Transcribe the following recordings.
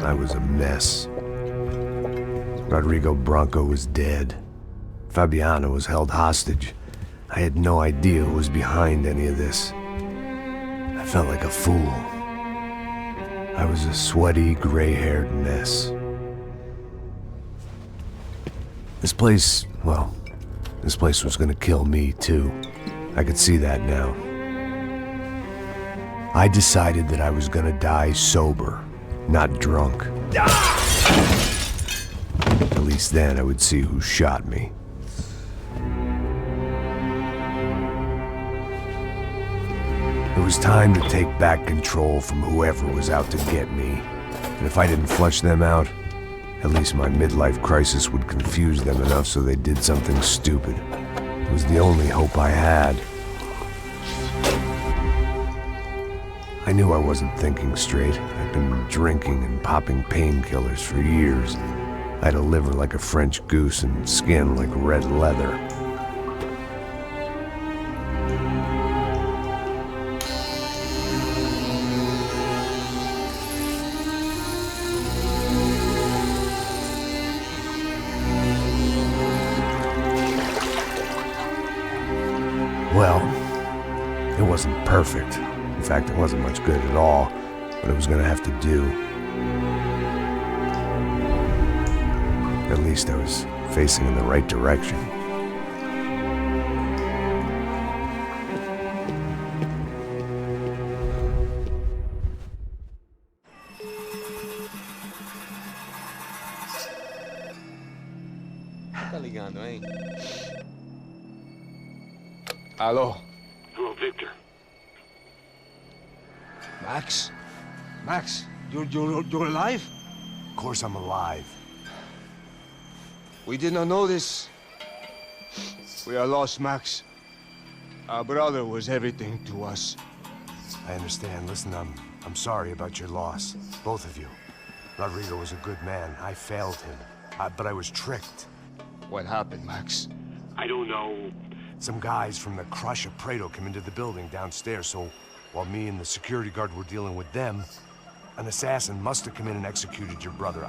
I was a mess. Rodrigo Branco was dead. Fabiana was held hostage. I had no idea who was behind any of this. I felt like a fool. I was a sweaty, gray-haired mess. This place was gonna kill me, too. I could see that now. I decided that I was gonna die sober, not drunk. At least then I would see who shot me. It was time to take back control from whoever was out to get me. And if I didn't flush them out, at least my midlife crisis would confuse them enough so they did something stupid. It was the only hope I had. I knew I wasn't thinking straight. I'd been drinking and popping painkillers for years. I had a liver like a French goose and skin like red leather. Well, it wasn't perfect. In fact, it wasn't much good at all, but it was gonna have to do. At least I was facing in the right direction. Tá ligando, hein? Alô? Hello, Victor. Max? Max, you're alive? Of course I'm alive. We did not know this. We are lost, Max. Our brother was everything to us. I understand. Listen, I'm sorry about your loss. Both of you. Rodrigo was a good man. I failed him. But I was tricked. What happened, Max? I don't know. Some guys from the Crush of Prado came into the building downstairs, so while me and the security guard were dealing with them, an assassin must have come in and executed your brother.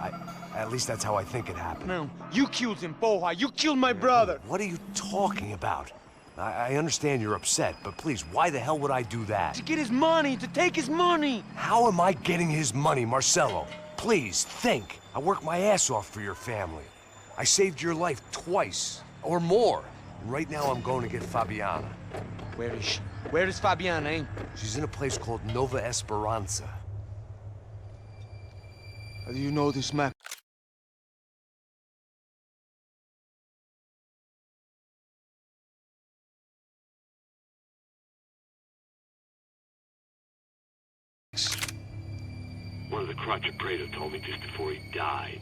At least that's how I think it happened. No, you killed him, porra! You killed my brother! What are you talking about? I understand you're upset, but please, why the hell would I do that? To get his money, to take his money! How am I getting his money, Marcelo? Please, think. I worked my ass off for your family. I saved your life twice, or more. And right now I'm going to get Fabiana. Where is she? Where is Fabiana, eh? She's in a place called Nova Esperanza. How do you know this, Max? One of the Crotch of Prado told me just before he died.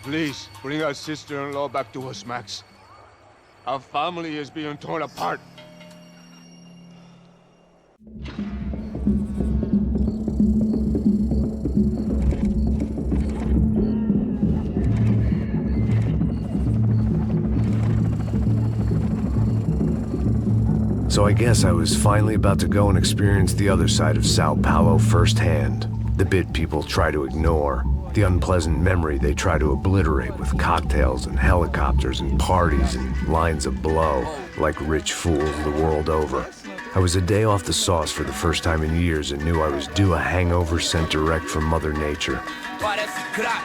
Please, bring our sister-in-law back to us, Max. Our family is being torn apart. So I guess I was finally about to go and experience the other side of Sao Paulo firsthand. The bit people try to ignore. The unpleasant memory they try to obliterate with cocktails and helicopters and parties and lines of blow, like rich fools the world over. I was a day off the sauce for the first time in years and knew I was due a hangover sent direct from Mother Nature. Parece crack,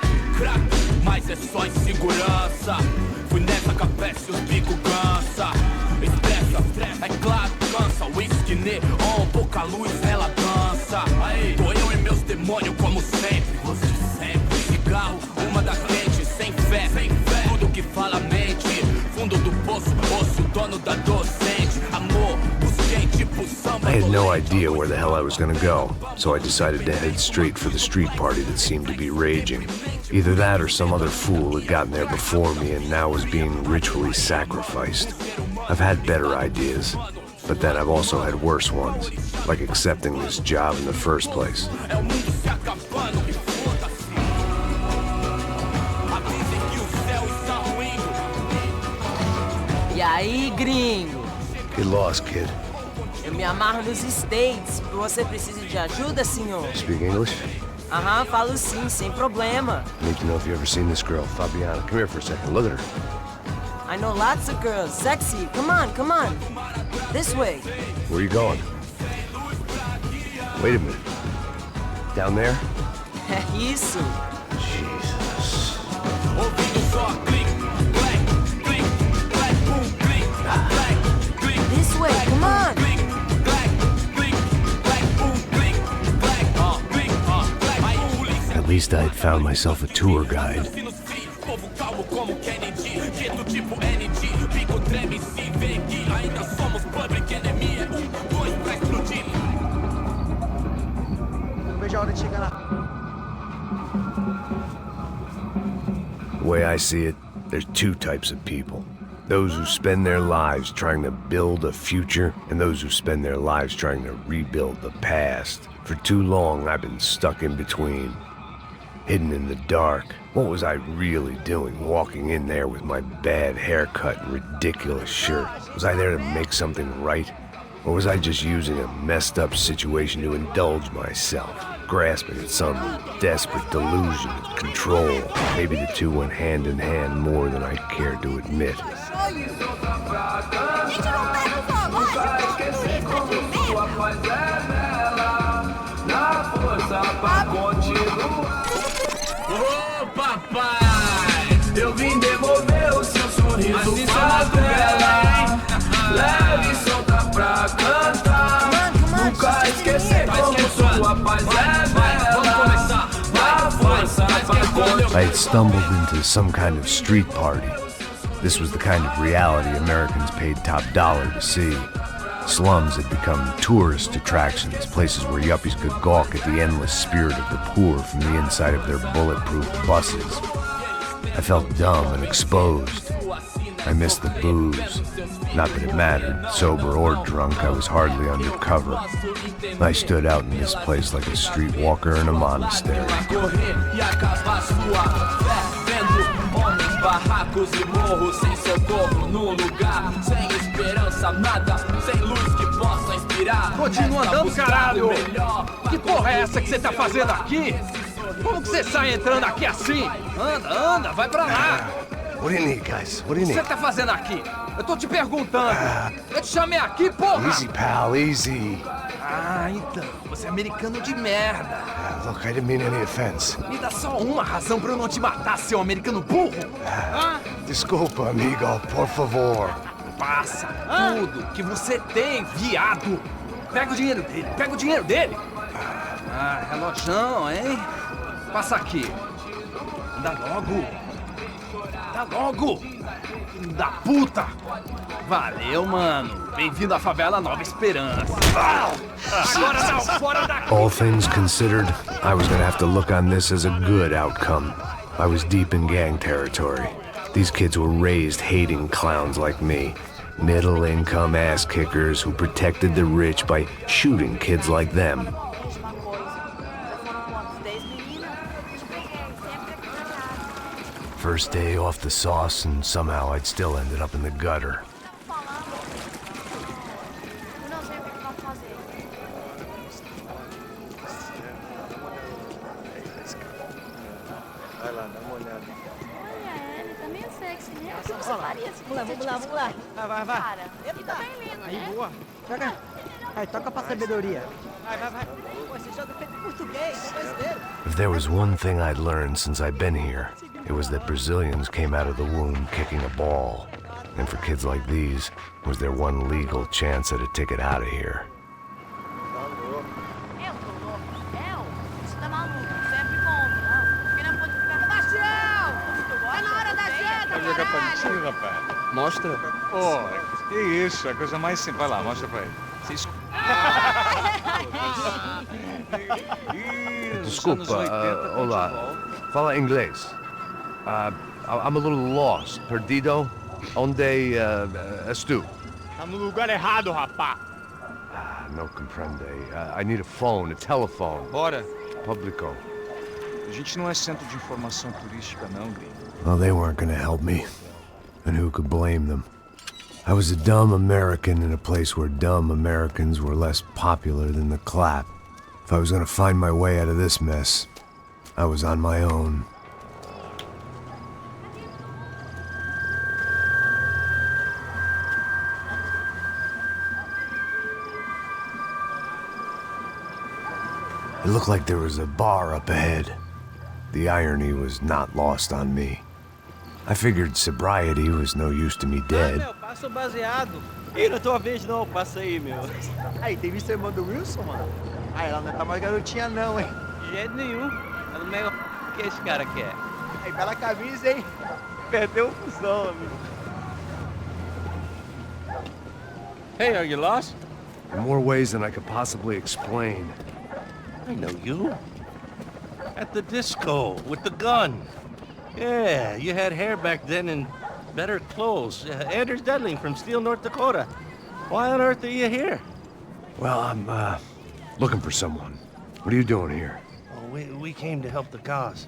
mas é só insegurança. Fui nessa capeste, os bico cansa. Estressa, é claro, cansa. Whisky neon, pouca luz, ela dança. Tô eu e meus demônios como sempre. Cigarro, uma da frente, sem fé. Tudo que fala mente. Fundo do poço, osso, dono da docente. Amor, busquei tipo samba. I had no idea where the hell I was gonna go, so I decided to head straight for the street party that seemed to be raging. Either that or some other fool had gotten there before me and now was being ritually sacrificed. I've had better ideas, but then I've also had worse ones, like accepting this job in the first place. E aí, gringo? Get lost, kid. Eu me amarro nos States. Você precisa de ajuda, senhor? Speak English? Aham, falo sim, sem problema. I need to know if you ever seen this girl, Fabiana. Come here for a second. Look at her. I know lots of girls. Sexy. Come on, come on. This way. Where are you going? Wait a minute. Down there? Isso. Jesus. Ouvindo só clique, clack, clique, clack, boom, clique, clack, clique. This way, come on. Click, clack, click, clack, boom, click, clack, click, clack. Aí polícia. At least I had found myself a tour guide. Povo calmo como Kennedy, quieto tipo NG, pico treme se vê que ainda somos public enemy. É 1, 2 pra explodir. Não vejo a hora de chegar lá. The way I see it, there's two types of people. Those who spend their lives trying to build a future, and those who spend their lives trying to rebuild the past. For too long, I've been stuck in between. Hidden in the dark. What was I really doing walking in there with my bad haircut and ridiculous shirt? Was I there to make something right? Or was I just using a messed up situation to indulge myself, grasping at some desperate delusion of control? Maybe the two went hand in hand more than I cared to admit. Ô papai, eu vim devolver o seu sorriso favela. Leve e solta pra cantar. Nunca esquecer como sua paz é bela. Dá força pra continuar. I had stumbled into some kind of street party. This was the kind of reality Americans paid top dollar to see. Slums had become tourist attractions, places where yuppies could gawk at the endless spirit of the poor from the inside of their bulletproof buses. I felt dumb and exposed. I missed the booze. Not that it mattered, sober or drunk, I was hardly undercover. I stood out in this place like a streetwalker in a monastery. Barracos e morros sem socorro no lugar, sem esperança, nada, sem luz que possa inspirar. Continua andando, caralho! Que porra é essa que você tá fazendo aqui? Como que você sai entrando aqui assim? Anda, anda, vai pra lá! What do you need, guys? What do you O que need? você tá fazendo aqui? Eu tô te perguntando! Eu te chamei aqui, porra! Easy, pal, easy. Ah, então, você é americano de merda! Look, I didn't mean any offense. Me dá só uma razão pra eu não te matar, seu americano burro! Desculpa, amigo, por favor. Passa tudo que você tem, viado! Pega o dinheiro dele, pega o dinheiro dele! Ah, relojão, hein? Passa aqui. Dá logo! Dá logo! Filho da puta! Valeu, mano! Bem-vindo à favela Nova Esperança! Agora não, fora daqui! All things considered, I was gonna have to look on this as a good outcome. I was deep in gang territory. These kids were raised hating clowns like me. Middle-income ass-kickers who protected the rich by shooting kids like them. First day off the sauce, and somehow I'd still ended up in the gutter. Vai lá, dá uma olhada. Olha, ele tá meio sexy, né? O que você faria se Vamos lá. Vai. Cara, ele tá bem lindo, Aí, né? boa. Joga. Aí, toca pra sabedoria. Vai. Pô, você joga feito em português, é brasileiro. If there was one thing I'd learned since I'd been here, it was that Brazilians came out of the womb kicking a ball. And for kids like these, was their one legal chance at a ticket out of here. Eu tô louco. Você tá maluco? Sempre compra. Não, porque não pode ficar... Sebastião! Tá na hora da janta, Vai jogar caralho! palitinho, rapaz? Mostra. Pô, que isso, é a coisa mais simples. Vai lá, mostra pra ele. Desculpa, olá. Fala inglês. I'm a little lost. Perdido? Onde estou? Tá no lugar errado, rapá. No comprende. I need a phone, a telephone. Bora. Publico. A gente não é centro de informação turística, não, gringo. Well, they weren't gonna help me. And who could blame them? I was a dumb American in a place where dumb Americans were less popular than the clap. If I was gonna find my way out of this mess, I was on my own. It looked like there was a bar up ahead. The irony was not lost on me. I figured sobriety was no use to me dead. Meu, passa o baseado. Ih, não é tua vez não, passa aí, meu. Aí, tem visto a irmã do Wilson, mano? Ah, ela não tá mais garotinha não, hein? De jeito nenhum. Ela não é o que esse cara quer. Aí, bela camisa, hein? Perdeu o fusão, amigo. Hey, are you lost? In more ways than I could possibly explain. I know you. At the disco, with the gun. Yeah, you had hair back then and better clothes. Anders Dedling from Steele, North Dakota. Why on earth are you here? Well, I'm, looking for someone. What are you doing here? Oh, we came to help the cause.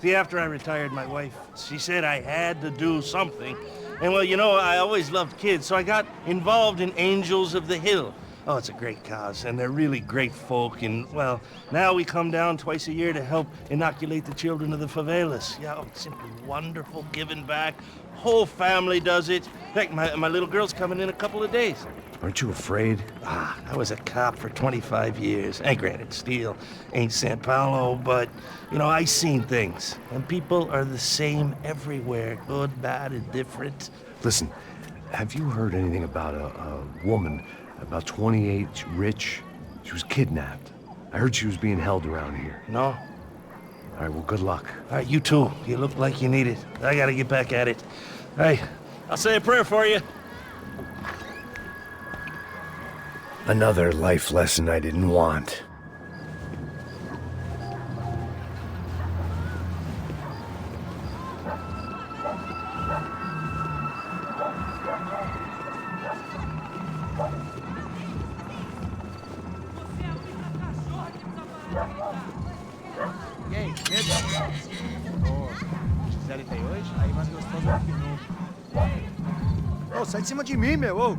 See, after I retired, my wife, she said I had to do something. And well, you know, I always loved kids, so I got involved in Angels of the Hill. Oh, it's a great cause, and they're really great folk, and, well, now we come down twice a year to help inoculate the children of the favelas. Yeah, oh, it's simply wonderful, giving back. Whole family does it. In fact, my little girl's coming in a couple of days. Aren't you afraid? I was a cop for 25 years. And granted, Steele ain't São Paulo, but, you know, I seen things. And people are the same everywhere, good, bad, indifferent. Listen, have you heard anything about a woman, about 28, rich? She was kidnapped. I heard she was being held around here. No? All right, well, good luck. All right, you too. You look like you need it. I gotta get back at it. Hey, I'll say a prayer for you. Another life lesson I didn't want. E aí, beleza? Ô, Gisele tem hoje? Aí, mais gostoso do que nunca. Ô, sai de cima de mim, meu, ô!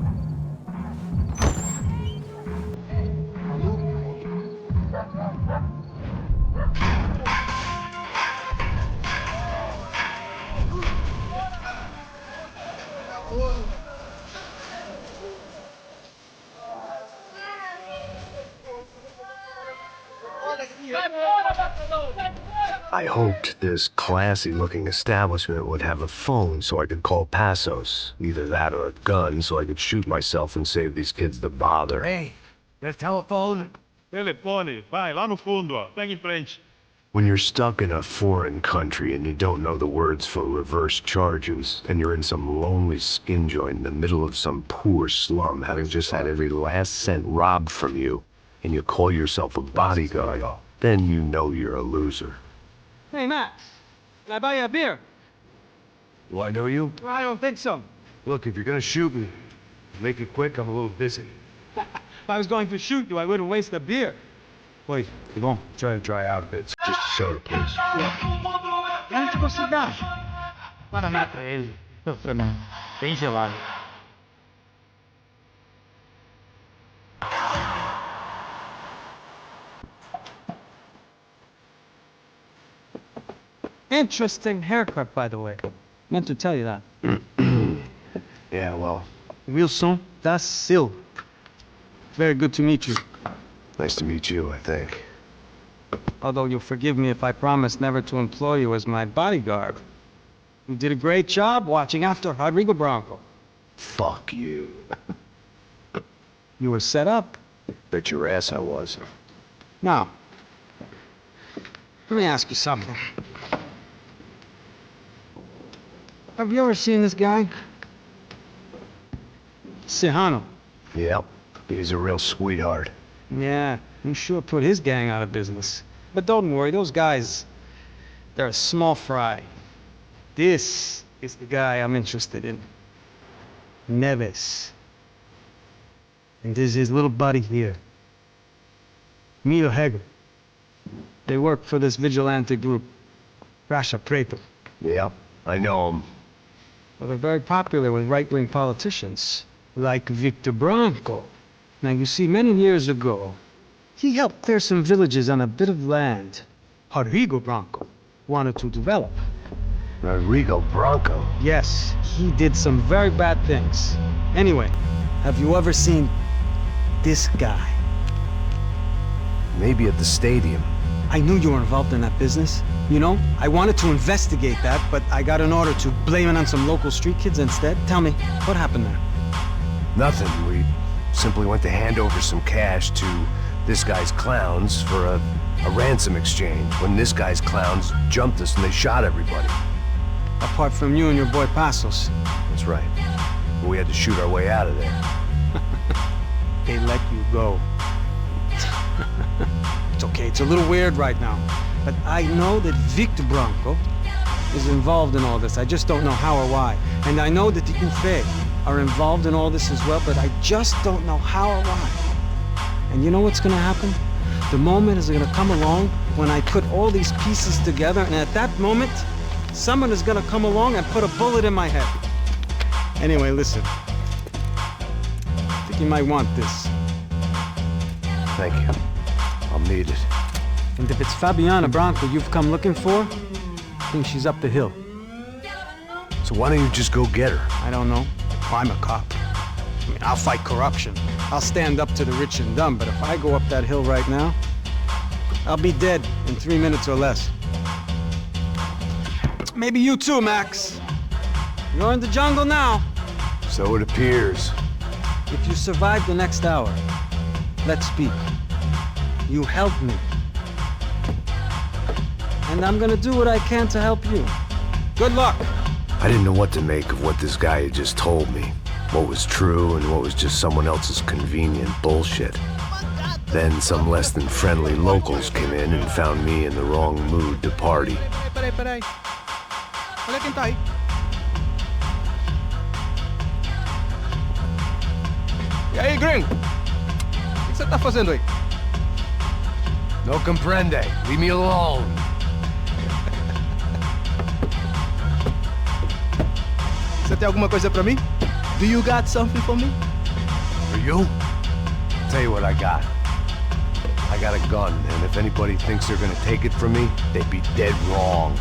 I hoped this classy-looking establishment would have a phone so I could call Passos. Either that or a gun so I could shoot myself and save these kids the bother. Hey, there's telephone. Telefone, vai lá no fundo, ó. Pega em frente. When you're stuck in a foreign country and you don't know the words for reverse charges, and you're in some lonely skin joint in the middle of some poor slum having just had every last cent robbed from you, and you call yourself a bodyguard, then you know you're a loser. Hey, Matt, can I buy you a beer? Do I know you? I don't think so. Look, if you're gonna shoot me, make it quick, I'm a little busy. If I was going to shoot you, I wouldn't waste the beer. Wait, come on, try to dry out a bit. Just a soda, please. Onde você dá? Guaraná pra ele. Bem gelado. Interesting haircut, by the way. Meant to tell you that. Yeah, well, Wilson da Silva. Very good to meet you. nice to meet you, I think. Although you'll forgive me if I promise never to employ you as my bodyguard. You did a great job watching after Rodrigo Bronco. Fuck you. You were set up. Bet your ass I was. Now, let me ask you something. Have you ever seen this guy? Sihano. Yep, he's a real sweetheart. Yeah, he sure put his gang out of business. But don't worry, those guys, they're a small fry. This is the guy I'm interested in. Neves. And this is his little buddy here. Milo Hegel. They work for this vigilante group, Rasha Preto. Yep, I know him. Well, they're very popular with right-wing politicians, like Victor Bronco. Now, you see, many years ago, he helped clear some villages on a bit of land, Rodrigo Branco wanted to develop. Rodrigo Branco? Yes, he did some very bad things. Anyway, have you ever seen this guy? Maybe at the stadium. I knew you were involved in that business. You know, I wanted to investigate that, but I got an order to blame it on some local street kids instead. Tell me, what happened there? Nothing. We simply went to hand over some cash to this guy's clowns for a ransom exchange when this guy's clowns jumped us and they shot everybody. Apart from you and your boy Passos. That's right. We had to shoot our way out of there. They let you go. It's okay, it's a little weird right now. But I know that Victor Branco is involved in all this. I just don't know how or why. And I know that the UFE are involved in all this as well, but I just don't know how or why. And you know what's gonna happen? The moment is gonna come along when I put all these pieces together, and at that moment, someone is gonna come along and put a bullet in my head. Anyway, listen. I think you might want this. Thank you. I'll need it. And if it's Fabiana Branco you've come looking for, I think she's up the hill. So why don't you just go get her? I don't know. I'm a cop. I mean, I'll fight corruption. I'll stand up to the rich and dumb, but if I go up that hill right now, I'll be dead in 3 minutes or less. Maybe you too, Max. You're in the jungle now. So it appears. If you survive the next hour, let's speak. You helped me. And I'm gonna do what I can to help you. Good luck! I didn't know what to make of what this guy had just told me. What was true and what was just someone else's convenient bullshit. Then some less than friendly locals came in and found me in the wrong mood to party. Peraí. Olha quem tá aí. E aí, gringo? O que você tá fazendo aí? No comprende. Leave me alone. Você tem alguma coisa pra mim? Do you got something for me? For you? Tell you what I got. I got a gun, and if anybody thinks they're gonna take it from me, they'd be dead wrong.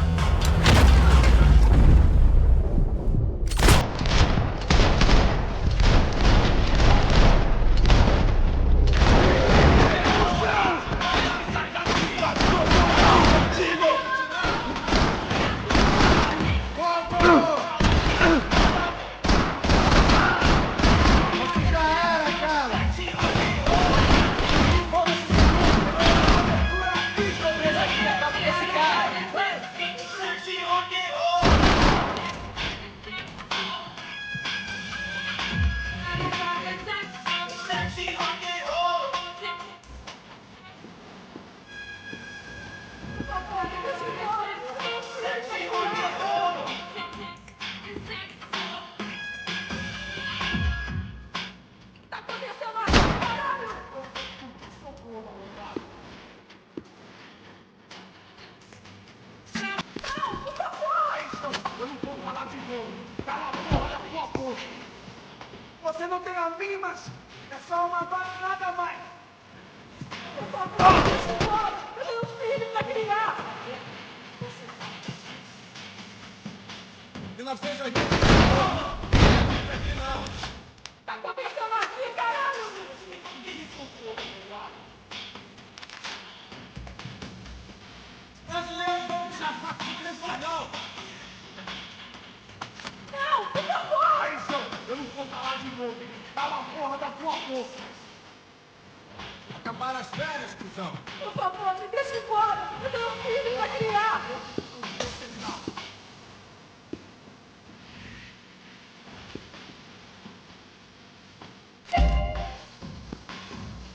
Você não tem amigas, é só uma bala e nada mais. Por favor, deixa eu embora. Eu tenho um filho pra criar. 1980. Tá acontecendo aqui, caralho. Brasileiros vão me chamar de espanhol. Não, por favor. Eu não vou falar de novo. Cala a porra da tua boca. Acabaram as férias, cuzão. Por favor, me deixa embora. Eu tenho um filho pra criar.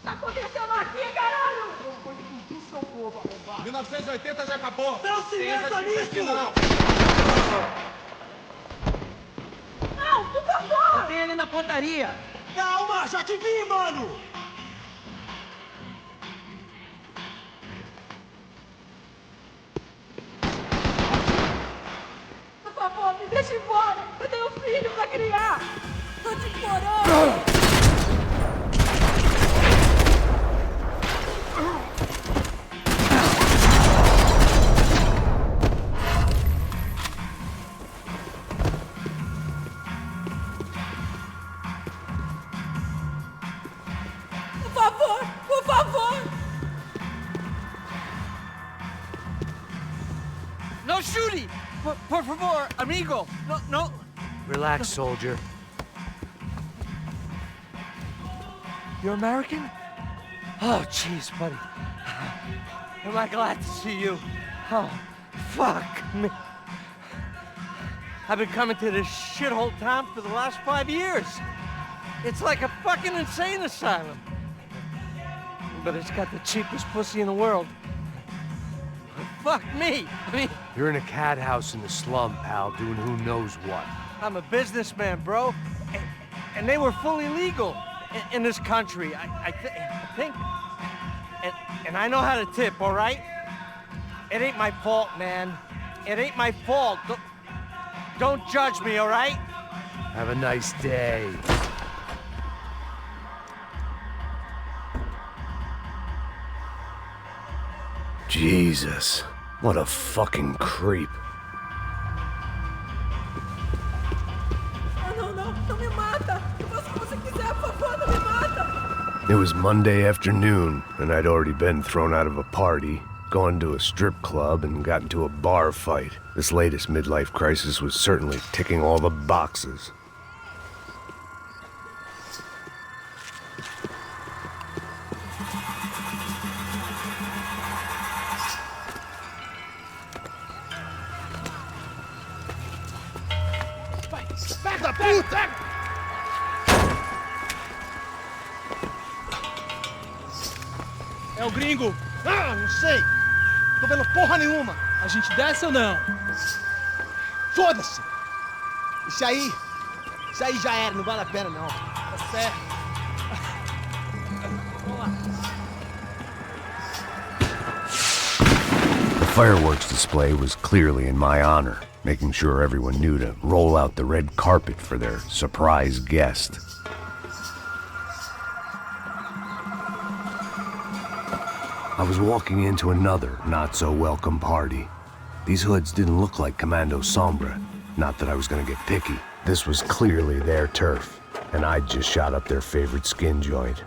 Tá acontecendo aqui, caralho? Eu vou explodir seu povo, arrombado. 1980 já acabou. Não se meta nisso. Não, por favor. Tem ele na pontaria. Calma, já te vi, mano. Por favor, me deixa embora. Eu tenho um filho pra criar. Tô te implorando. no shooting! Por favor, amigo! No. Relax, soldier. You're American? Oh, jeez, buddy. Am I glad to see you? Oh, fuck me. I've been coming to this shithole town for the last 5 years. It's like a fucking insane asylum. But it's got the cheapest pussy in the world. Fuck me. I mean, You're in a cat house in the slum, pal, doing who knows what. I'm a businessman, bro. And they were fully legal in this country. I think. And I know how to tip, all right? It ain't my fault, man. It ain't my fault. Don't judge me, all right? Have a nice day. Jesus, what a fucking creep. Não me mata! Eu faço o que você quiser, por favor, não me mata! It was Monday afternoon, and I'd already been thrown out of a party, gone to a strip club, and got into a bar fight. This latest midlife crisis was certainly ticking all the boxes. Filho da puta! É o gringo. Ah, não sei. Tô vendo porra nenhuma. A gente desce ou não? Foda-se. Isso aí já era, não vale a pena não. Tá certo. Vamos lá. The fireworks display was clearly in my honor, making sure everyone knew to roll out the red carpet for their surprise guest. I was walking into another not-so-welcome party. These hoods didn't look like Commando Sombra. Not that I was gonna get picky. This was clearly their turf, and I'd just shot up their favorite skin joint.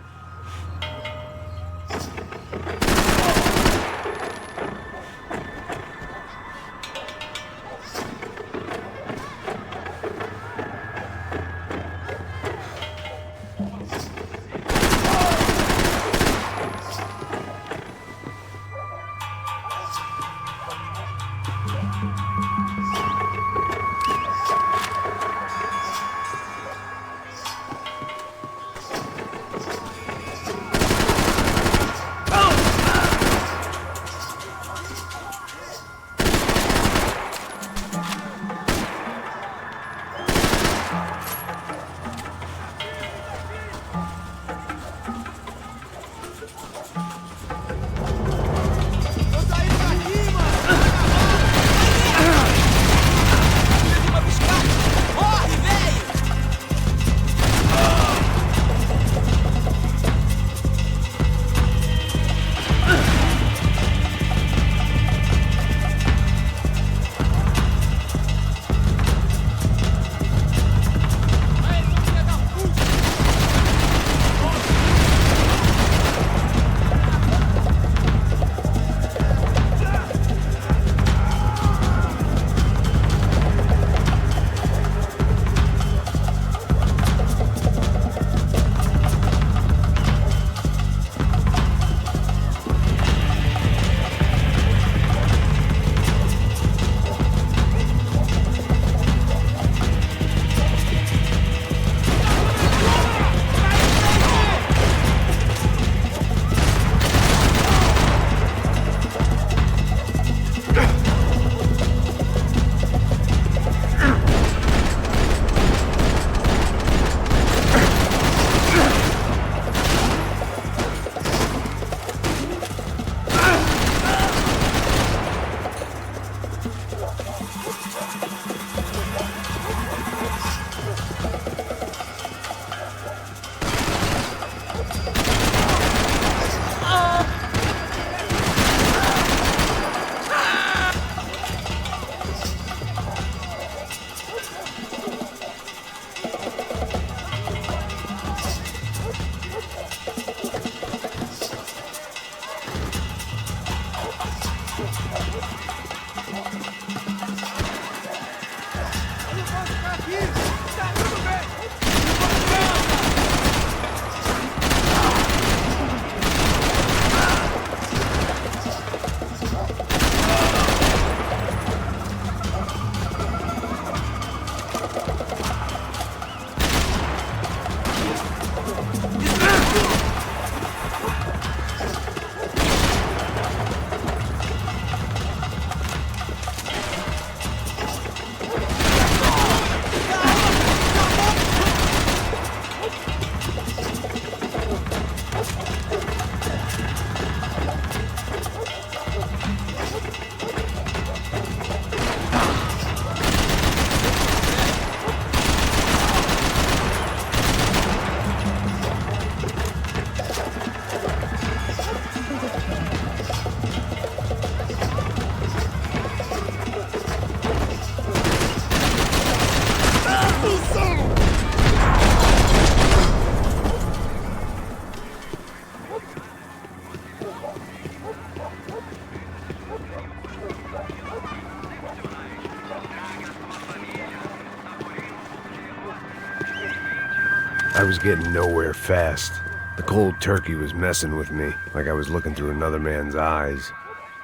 I was getting nowhere fast. The cold turkey was messing with me, like I was looking through another man's eyes.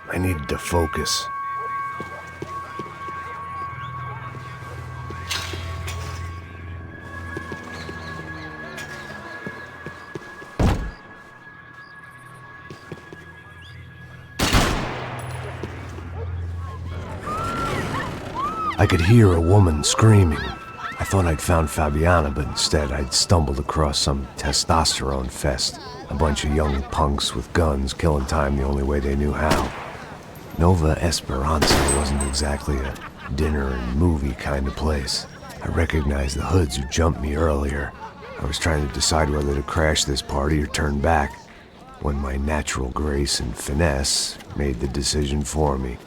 I needed to focus. I could hear a woman screaming. I thought I'd found Fabiana, but instead I'd stumbled across some testosterone fest. A bunch of young punks with guns killing time the only way they knew how. Nova Esperanza wasn't exactly a dinner and movie kind of place. I recognized the hoods who jumped me earlier. I was trying to decide whether to crash this party or turn back, when my natural grace and finesse made the decision for me.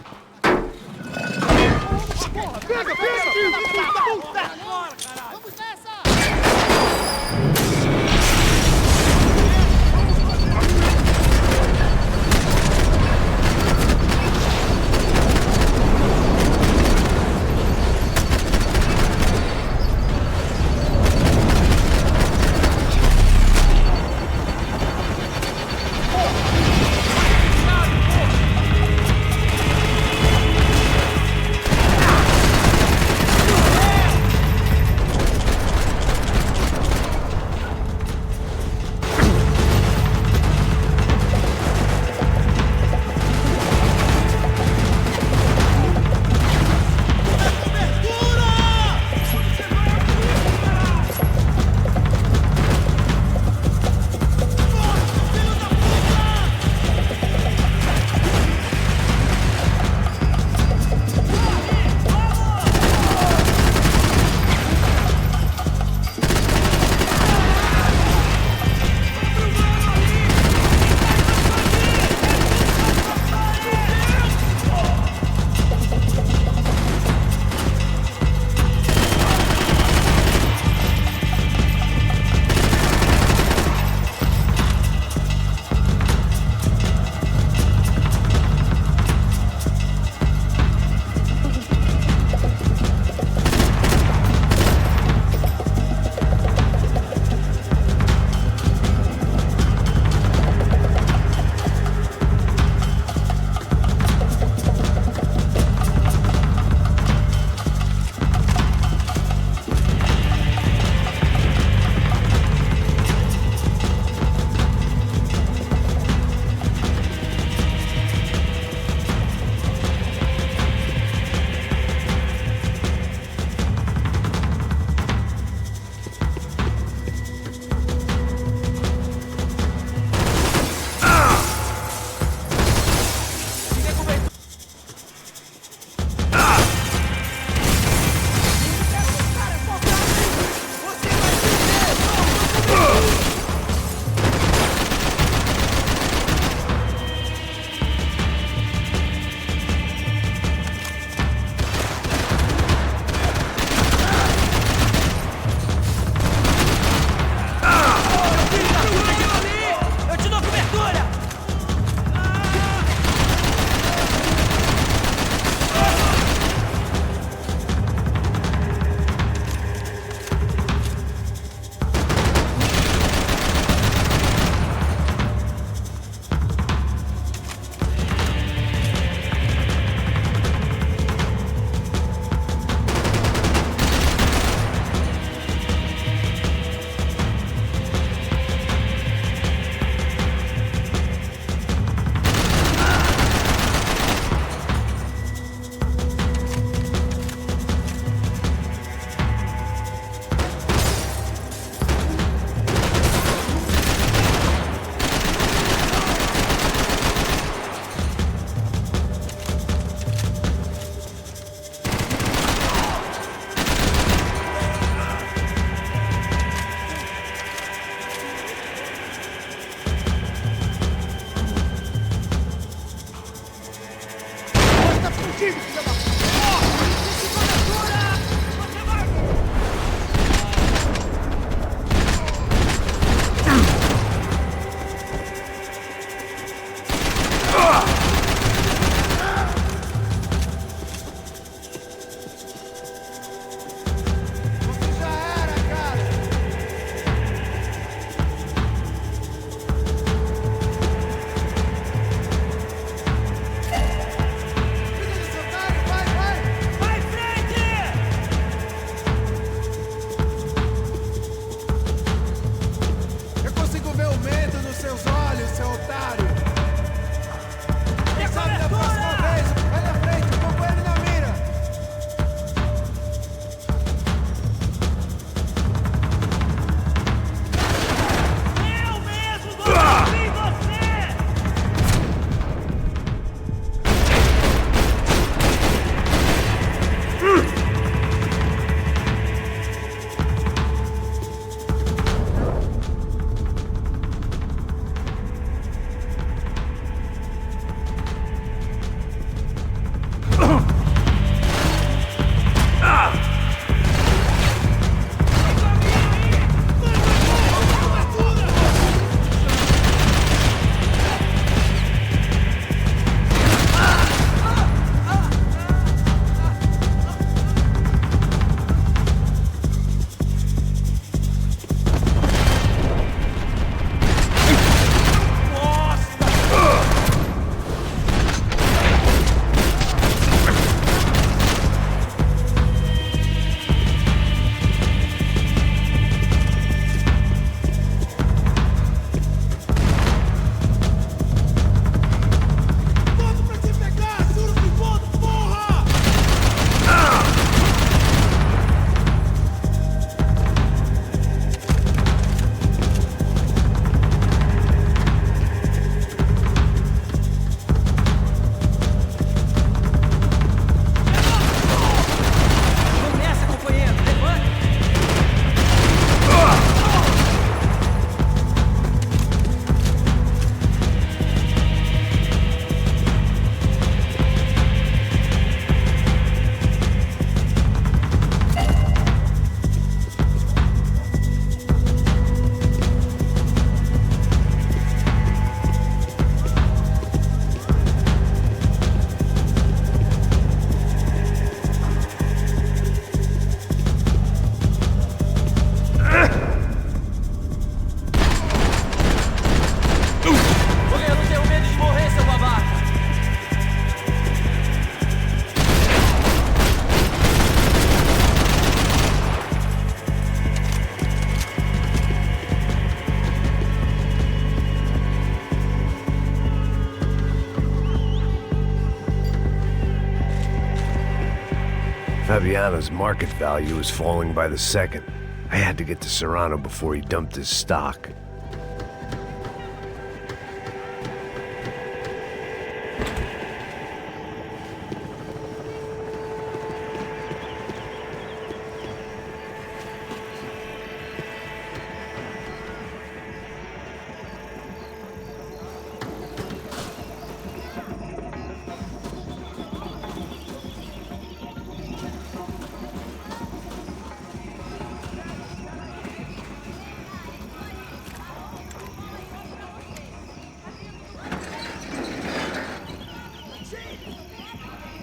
Fabiana's market value was falling by the second. I had to get to Serrano before he dumped his stock.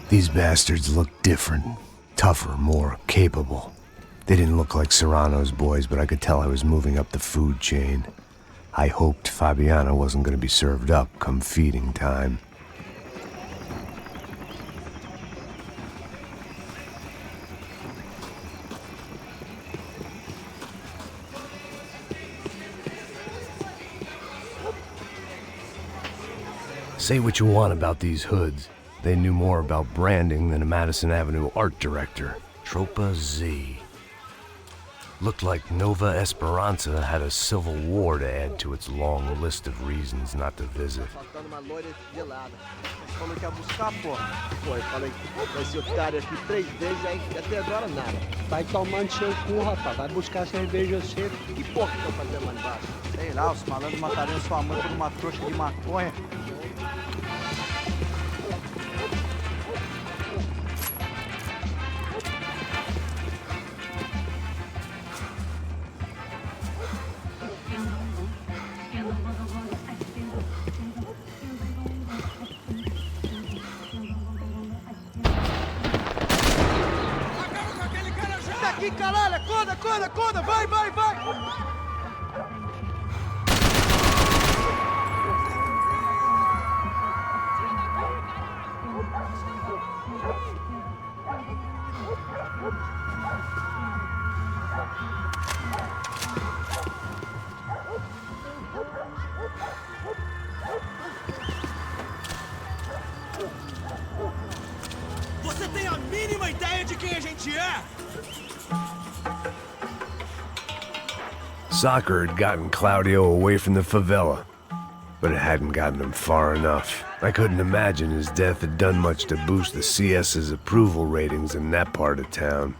These bastards looked different, tougher, more capable. They didn't look like Serrano's boys, but I could tell I was moving up the food chain. I hoped Fabiana wasn't going to be served up come feeding time. Say what you want about these hoods. They knew more about branding than a Madison Avenue art director. Tropa Z. Looked like Nova Esperanza had a civil war to add to its long list of reasons not to visit. Faltando uma loira gelada. Falou que ia buscar, porra. Foi, falei que esse otário aqui 3 vezes, aí até agora nada. Vai tomando seu cu, rapaz. Vai buscar cerveja cedo. Que porra que estão fazendo lá embaixo? Sei lá, os malandros matariam sua mãe por uma trouxa de maconha. Aqui, caralho! Acorda, acorda, acorda! Vai, vai, vai! Você tem a mínima ideia de quem a gente é? Soccer had gotten Claudio away from the favela, but it hadn't gotten him far enough. I couldn't imagine his death had done much to boost the CS's approval ratings in that part of town.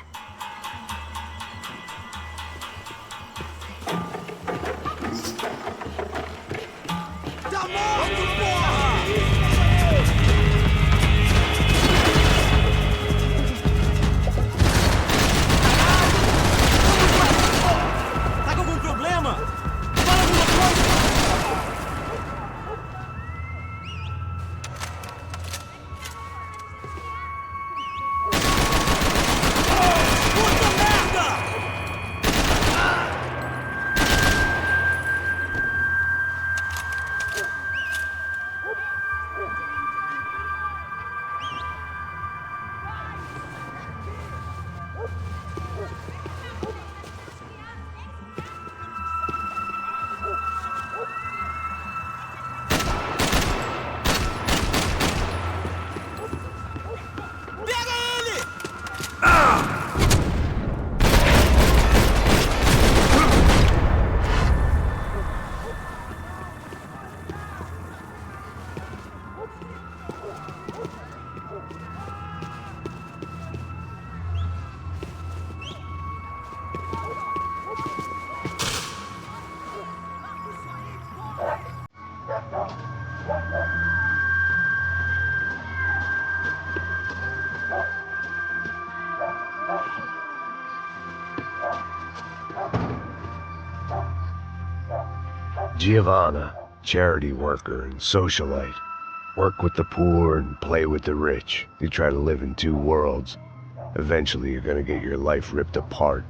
Giovanna, charity worker and socialite. Work with the poor and play with the rich. You try to live in two worlds. Eventually you're gonna get your life ripped apart.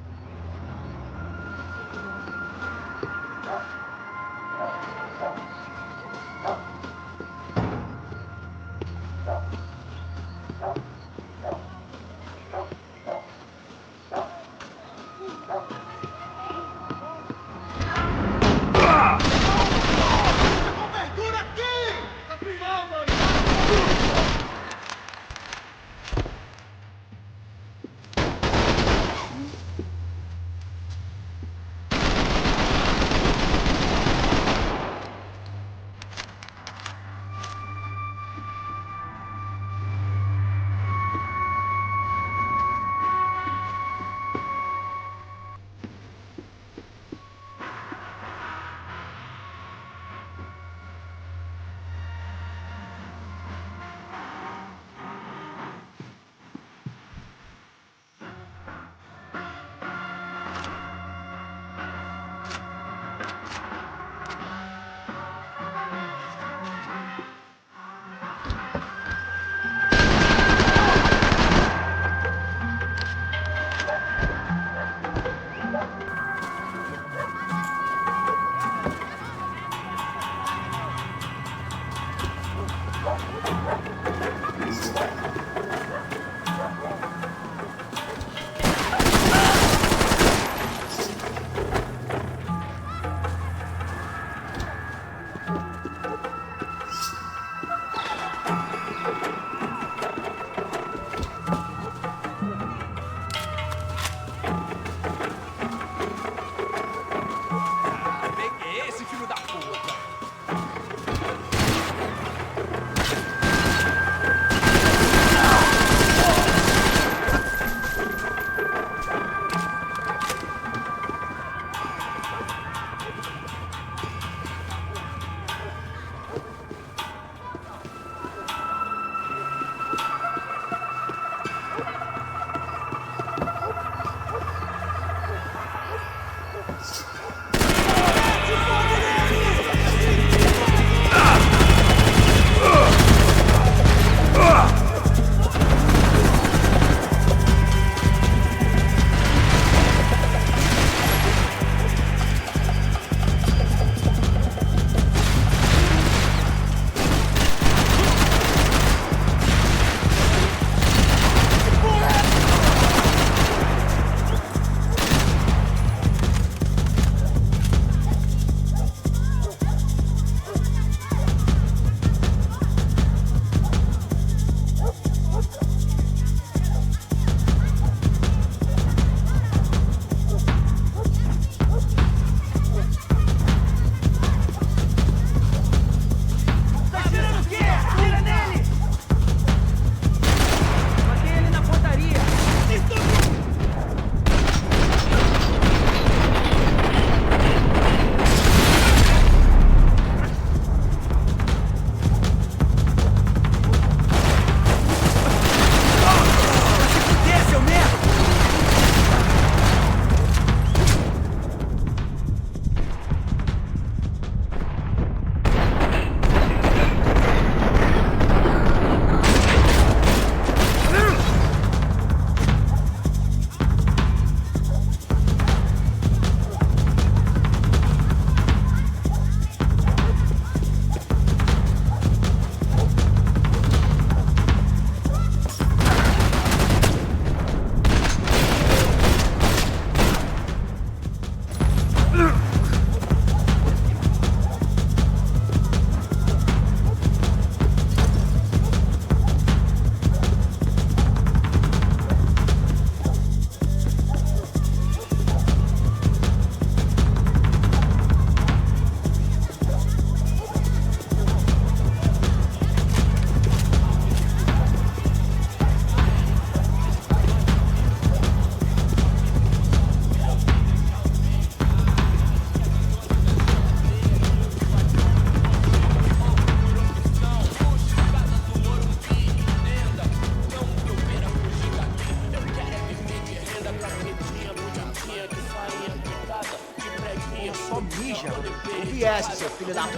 conhece, seu filho da puta.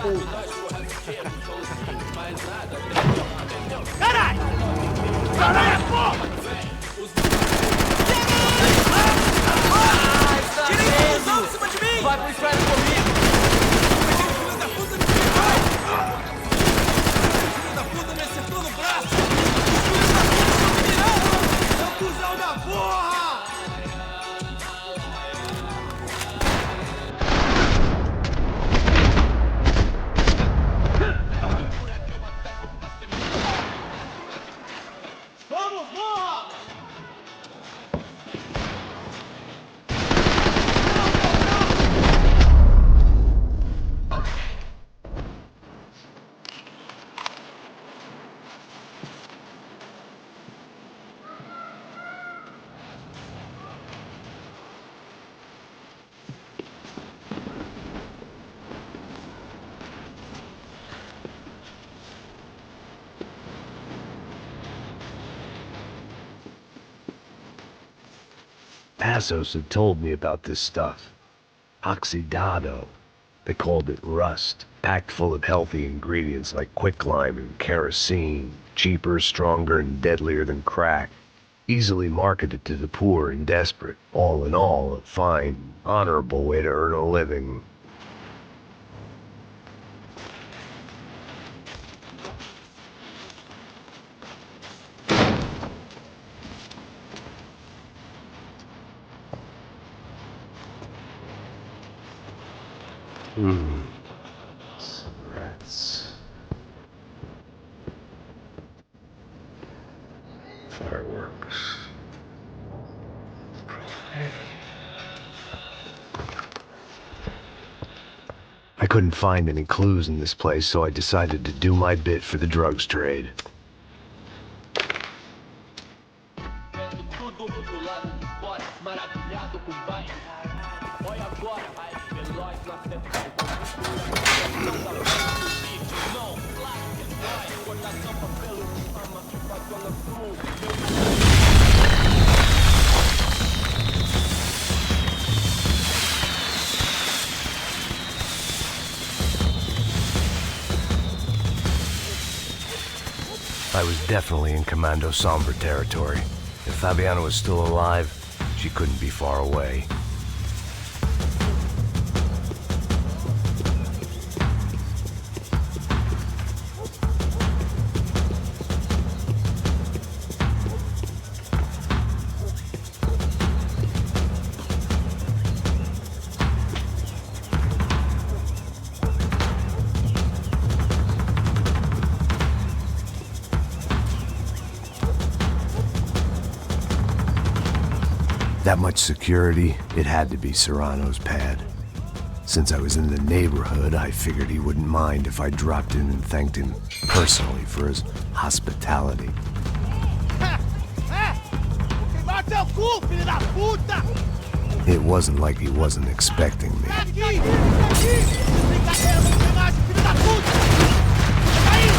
Caralho! Caralho, porra! Tirei a confusão em cima de mim! Vai pro inferno comigo! Filho da puta me Filho da puta me acertou no braço! Filho da puta me cuzão da porra! Vamos, morra! Passos had told me about this stuff. Oxidado. They called it rust, packed full of healthy ingredients like quicklime and kerosene, cheaper, stronger, and deadlier than crack. Easily marketed to the poor and desperate. All in all, a fine, honorable way to earn a living. Rats. Fireworks. I couldn't find any clues in this place, so I decided to do my bit for the drugs trade. I was definitely in Commando Sombra territory. If Fabiana was still alive, she couldn't be far away. That much security, it had to be Serrano's pad. Since I was in the neighborhood, I figured he wouldn't mind if I dropped in and thanked him personally for his hospitality. Queimar teu cu, filho da puta! It wasn't like he wasn't expecting me. Aqui! Aqui! Brincadeira, vamos queimar esse filho da puta! Aí!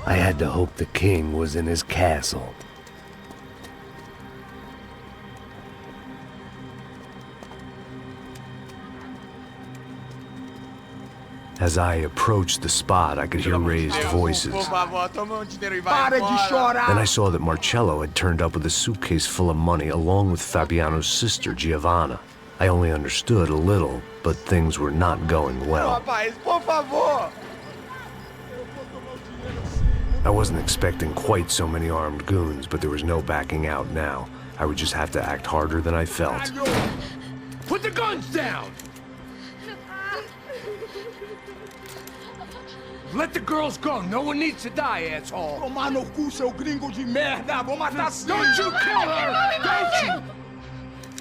I had to hope the king was in his castle. As I approached the spot, I could hear raised voices. Then I saw that Marcello had turned up with a suitcase full of money along with Fabiano's sister, Giovanna. I only understood a little, but things were not going well. I wasn't expecting quite so many armed goons, but there was no backing out now. I would just have to act harder than I felt. Put the guns down! Let the girls go. No one needs to die, asshole. Tomar no cu, seu gringo de merda. Vou matar. Don't you kill her! Don't you!